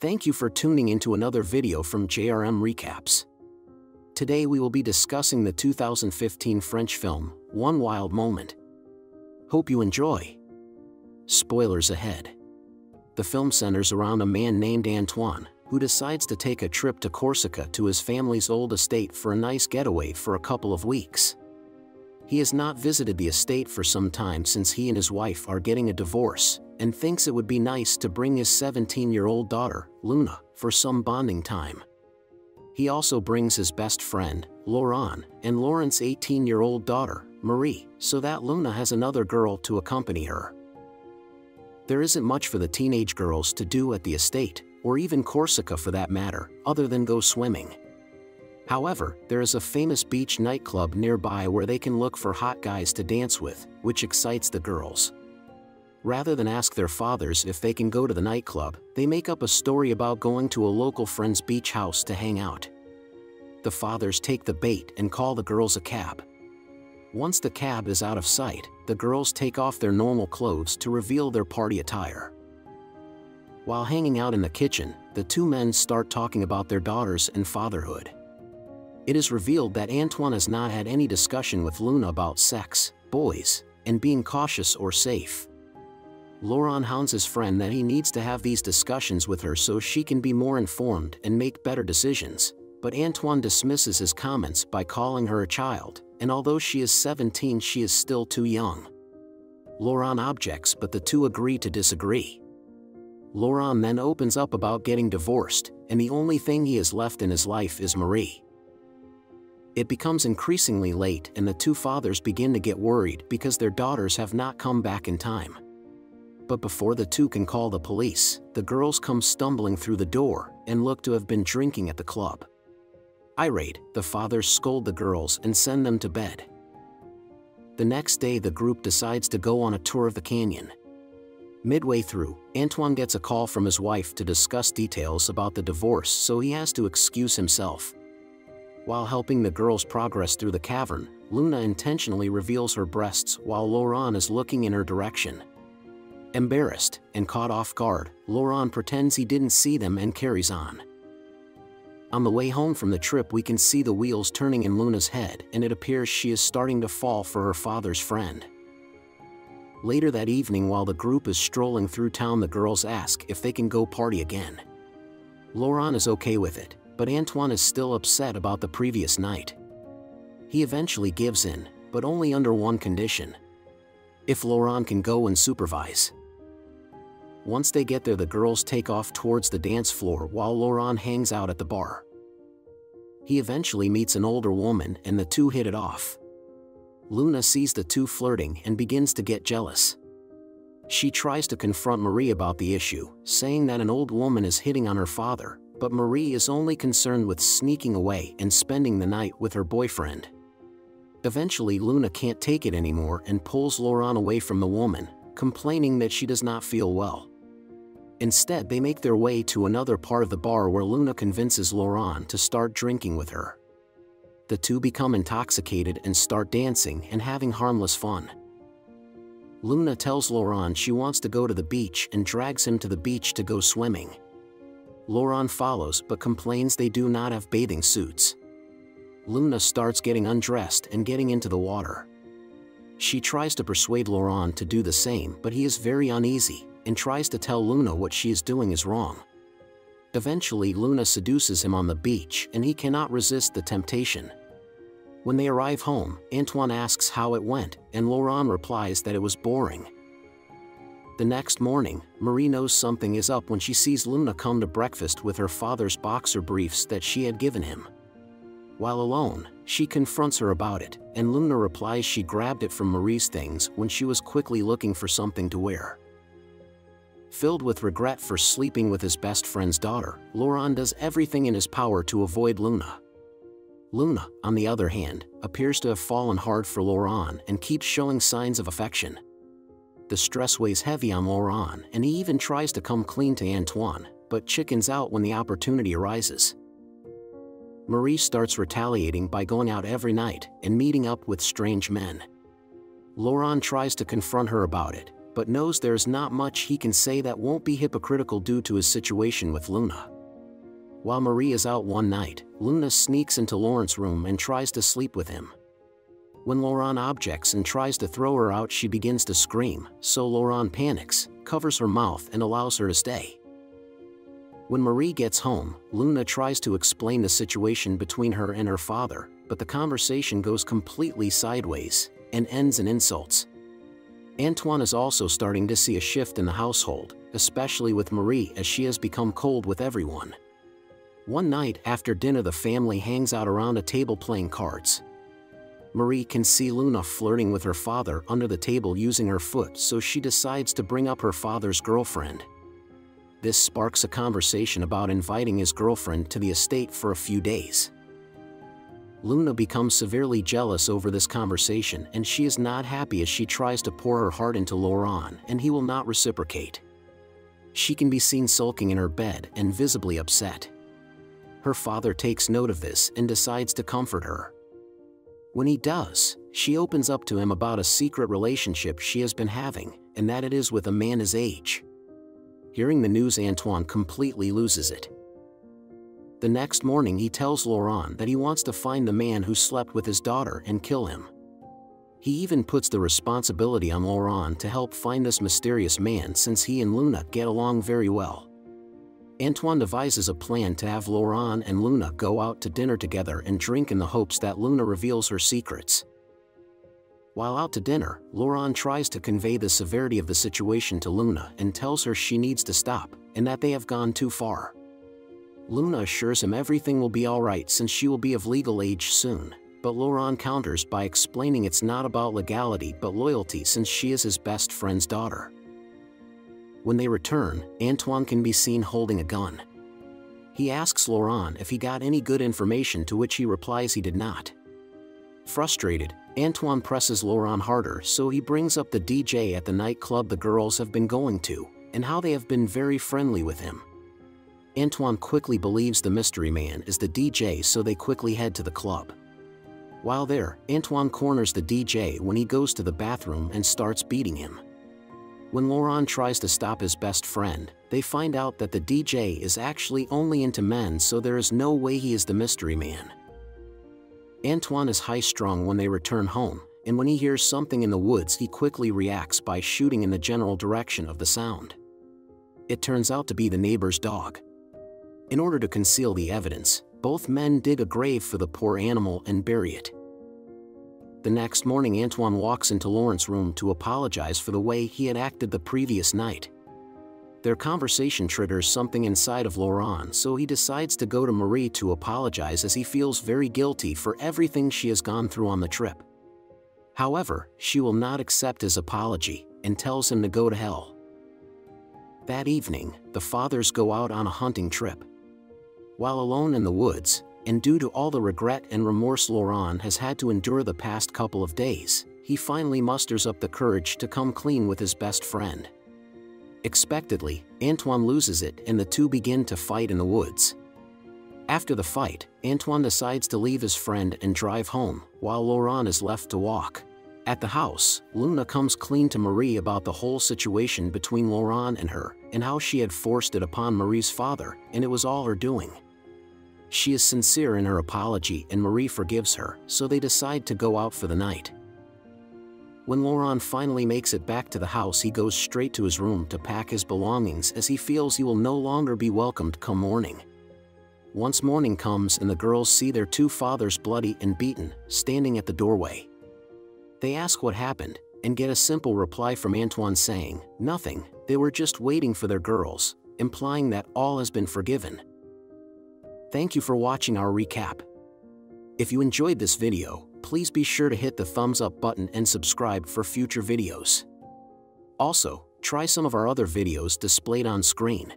Thank you for tuning into another video from JRM Recaps. Today we will be discussing the 2015 French film, One Wild Moment. Hope you enjoy. Spoilers ahead. The film centers around a man named Antoine, who decides to take a trip to Corsica to his family's old estate for a nice getaway for a couple of weeks. He has not visited the estate for some time since he and his wife are getting a divorce, and thinks it would be nice to bring his 17-year-old daughter, Luna, for some bonding time. He also brings his best friend, Laurent, and Laurent's 18-year-old daughter, Marie, so that Luna has another girl to accompany her. There isn't much for the teenage girls to do at the estate, or even Corsica for that matter, other than go swimming. However, there is a famous beach nightclub nearby where they can look for hot guys to dance with, which excites the girls. Rather than ask their fathers if they can go to the nightclub, they make up a story about going to a local friend's beach house to hang out. The fathers take the bait and call the girls a cab. Once the cab is out of sight, the girls take off their normal clothes to reveal their party attire. While hanging out in the kitchen, the two men start talking about their daughters and fatherhood. It is revealed that Antoine has not had any discussion with Luna about sex, boys, and being cautious or safe. Laurent hounds his friend that he needs to have these discussions with her so she can be more informed and make better decisions, but Antoine dismisses his comments by calling her a child, and although she is 17, she is still too young. Laurent objects, but the two agree to disagree. Laurent then opens up about getting divorced, and the only thing he has left in his life is Marie. It becomes increasingly late and the two fathers begin to get worried because their daughters have not come back in time. But before the two can call the police, the girls come stumbling through the door and look to have been drinking at the club. Irate, the fathers scold the girls and send them to bed. The next day the group decides to go on a tour of the canyon. Midway through, Antoine gets a call from his wife to discuss details about the divorce, so he has to excuse himself. While helping the girls progress through the cavern, Luna intentionally reveals her breasts while Laurent is looking in her direction. Embarrassed and caught off guard, Laurent pretends he didn't see them and carries on. On the way home from the trip, we can see the wheels turning in Luna's head, and it appears she is starting to fall for her father's friend. Later that evening, while the group is strolling through town, the girls ask if they can go party again. Laurent is okay with it, but Antoine is still upset about the previous night. He eventually gives in, but only under one condition: if Laurent can go and supervise. Once they get there, the girls take off towards the dance floor while Laurent hangs out at the bar. He eventually meets an older woman and the two hit it off. Luna sees the two flirting and begins to get jealous. She tries to confront Marie about the issue, saying that an old woman is hitting on her father, but Marie is only concerned with sneaking away and spending the night with her boyfriend. Eventually Luna can't take it anymore and pulls Laurent away from the woman, complaining that she does not feel well. Instead, they make their way to another part of the bar where Luna convinces Laurent to start drinking with her. The two become intoxicated and start dancing and having harmless fun. Luna tells Laurent she wants to go to the beach and drags him to the beach to go swimming. Laurent follows but complains they do not have bathing suits. Luna starts getting undressed and getting into the water. She tries to persuade Laurent to do the same, but he is very uneasy and tries to tell Luna what she is doing is wrong. Eventually Luna seduces him on the beach and he cannot resist the temptation. When they arrive home, Antoine asks how it went, and Laurent replies that it was boring. The next morning, Marie knows something is up when she sees Luna come to breakfast with her father's boxer briefs that she had given him. While alone, she confronts her about it, and Luna replies she grabbed it from Marie's things when she was quickly looking for something to wear. Filled with regret for sleeping with his best friend's daughter, Laurent does everything in his power to avoid Luna. Luna, on the other hand, appears to have fallen hard for Laurent and keeps showing signs of affection. The stress weighs heavy on Laurent, and he even tries to come clean to Antoine, but chickens out when the opportunity arises. Marie starts retaliating by going out every night and meeting up with strange men. Laurent tries to confront her about it, but knows there's not much he can say that won't be hypocritical due to his situation with Luna. While Marie is out one night, Luna sneaks into Laurent's room and tries to sleep with him. When Laurent objects and tries to throw her out, she begins to scream, so Laurent panics, covers her mouth and allows her to stay. When Marie gets home, Luna tries to explain the situation between her and her father, but the conversation goes completely sideways and ends in insults. Antoine is also starting to see a shift in the household, especially with Marie, as she has become cold with everyone. One night after dinner, the family hangs out around a table playing cards. Marie can see Luna flirting with her father under the table using her foot, so she decides to bring up her father's girlfriend. This sparks a conversation about inviting his girlfriend to the estate for a few days. Luna becomes severely jealous over this conversation, and she is not happy as she tries to pour her heart into Laurent, and he will not reciprocate. She can be seen sulking in her bed and visibly upset. Her father takes note of this and decides to comfort her. When he does, she opens up to him about a secret relationship she has been having, and that it is with a man his age. Hearing the news, Antoine completely loses it. The next morning, he tells Laurent that he wants to find the man who slept with his daughter and kill him. He even puts the responsibility on Laurent to help find this mysterious man, since he and Luna get along very well. Antoine devises a plan to have Laurent and Luna go out to dinner together and drink in the hopes that Luna reveals her secrets. While out to dinner, Laurent tries to convey the severity of the situation to Luna and tells her she needs to stop, and that they have gone too far. Luna assures him everything will be alright since she will be of legal age soon, but Laurent counters by explaining it's not about legality but loyalty, since she is his best friend's daughter. When they return, Antoine can be seen holding a gun. He asks Laurent if he got any good information, to which he replies he did not. Frustrated, Antoine presses Laurent harder, so he brings up the DJ at the nightclub the girls have been going to, and how they have been very friendly with him. Antoine quickly believes the mystery man is the DJ, so they quickly head to the club. While there, Antoine corners the DJ when he goes to the bathroom and starts beating him. When Laurent tries to stop his best friend, they find out that the DJ is actually only into men, so there is no way he is the mystery man. Antoine is high-strung when they return home, and when he hears something in the woods, he quickly reacts by shooting in the general direction of the sound. It turns out to be the neighbor's dog. In order to conceal the evidence, both men dig a grave for the poor animal and bury it. The next morning, Antoine walks into Laurent's room to apologize for the way he had acted the previous night. Their conversation triggers something inside of Laurent, so he decides to go to Marie to apologize, as he feels very guilty for everything she has gone through on the trip. However, she will not accept his apology and tells him to go to hell. That evening, the fathers go out on a hunting trip. While alone in the woods, and due to all the regret and remorse Laurent has had to endure the past couple of days, he finally musters up the courage to come clean with his best friend. Expectedly, Antoine loses it and the two begin to fight in the woods. After the fight, Antoine decides to leave his friend and drive home, while Laurent is left to walk. At the house, Luna comes clean to Marie about the whole situation between Laurent and her, and how she had forced it upon Marie's father, and it was all her doing. She is sincere in her apology and Marie forgives her, so they decide to go out for the night. When Laurent finally makes it back to the house, he goes straight to his room to pack his belongings, as he feels he will no longer be welcomed come morning. Once morning comes and the girls see their two fathers bloody and beaten, standing at the doorway. They ask what happened, and get a simple reply from Antoine saying, "Nothing, they were just waiting for their girls," implying that all has been forgiven. Thank you for watching our recap. If you enjoyed this video, please be sure to hit the thumbs up button and subscribe for future videos. Also, try some of our other videos displayed on screen.